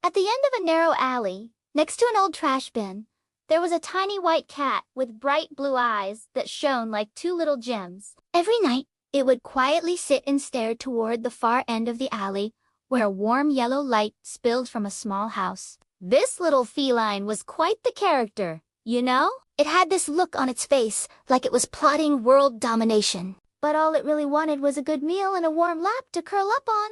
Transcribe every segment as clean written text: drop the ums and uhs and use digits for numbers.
At the end of a narrow alley, next to an old trash bin, there was a tiny white cat with bright blue eyes that shone like two little gems. Every night, it would quietly sit and stare toward the far end of the alley, where a warm yellow light spilled from a small house. This little feline was quite the character, you know? It had this look on its face, like it was plotting world domination. But all it really wanted was a good meal and a warm lap to curl up on.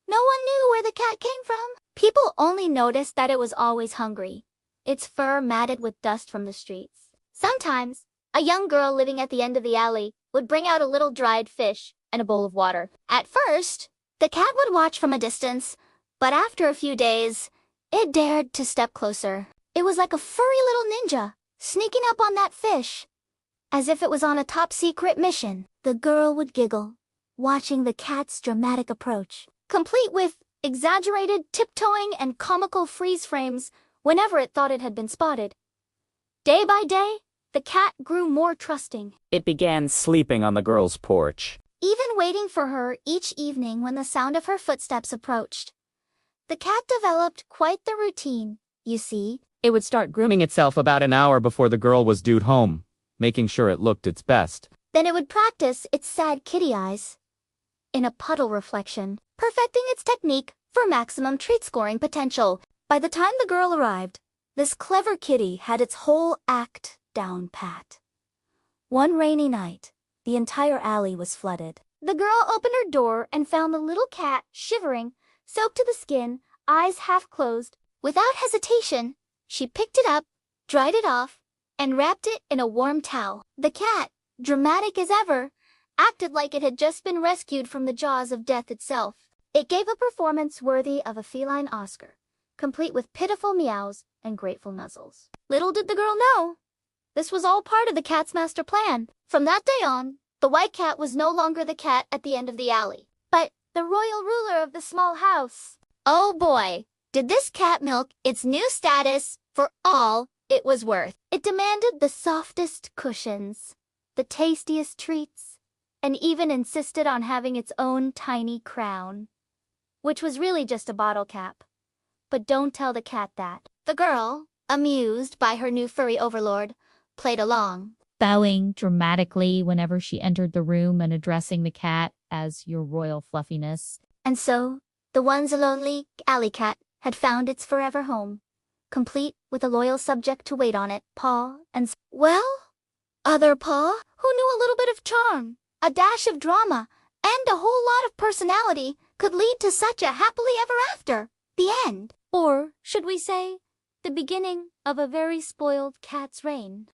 No one knew where the cat came from. People only noticed that it was always hungry, its fur matted with dust from the streets. Sometimes, a young girl living at the end of the alley would bring out a little dried fish and a bowl of water. At first, the cat would watch from a distance, but after a few days, it dared to step closer. It was like a furry little ninja, sneaking up on that fish, as if it was on a top-secret mission. The girl would giggle, watching the cat's dramatic approach, complete with exaggerated tiptoeing and comical freeze frames whenever it thought it had been spotted. Day by day, the cat grew more trusting. It began sleeping on the girl's porch, Even waiting for her each evening when the sound of her footsteps approached. The cat developed quite the routine, you see. It would start grooming itself about an hour before the girl was due home, making sure it looked its best. Then it would practice its sad kitty eyes in a puddle reflection, perfecting its technique for maximum treat scoring potential. By the time the girl arrived, this clever kitty had its whole act down pat. One rainy night, the entire alley was flooded. The girl opened her door and found the little cat shivering, soaked to the skin, eyes half closed. Without hesitation, she picked it up, dried it off, and wrapped it in a warm towel. The cat, dramatic as ever, acted like it had just been rescued from the jaws of death itself. It gave a performance worthy of a feline Oscar, complete with pitiful meows and grateful nuzzles. Little did the girl know, this was all part of the cat's master plan. From that day on, the white cat was no longer the cat at the end of the alley, but the royal ruler of the small house. Oh boy, did this cat milk its new status for all it was worth. It demanded the softest cushions, the tastiest treats, and even insisted on having its own tiny crown, which was really just a bottle cap. But don't tell the cat that. The girl, amused by her new furry overlord, played along, bowing dramatically whenever she entered the room and addressing the cat as your royal fluffiness. And so, the once lonely alley cat had found its forever home, complete with a loyal subject to wait on it, Paw and well, other Paw, who knew a little bit of charm, a dash of drama, and a whole lot of personality, could lead to such a happily ever after. The end. Or, should we say, the beginning of a very spoiled cat's reign.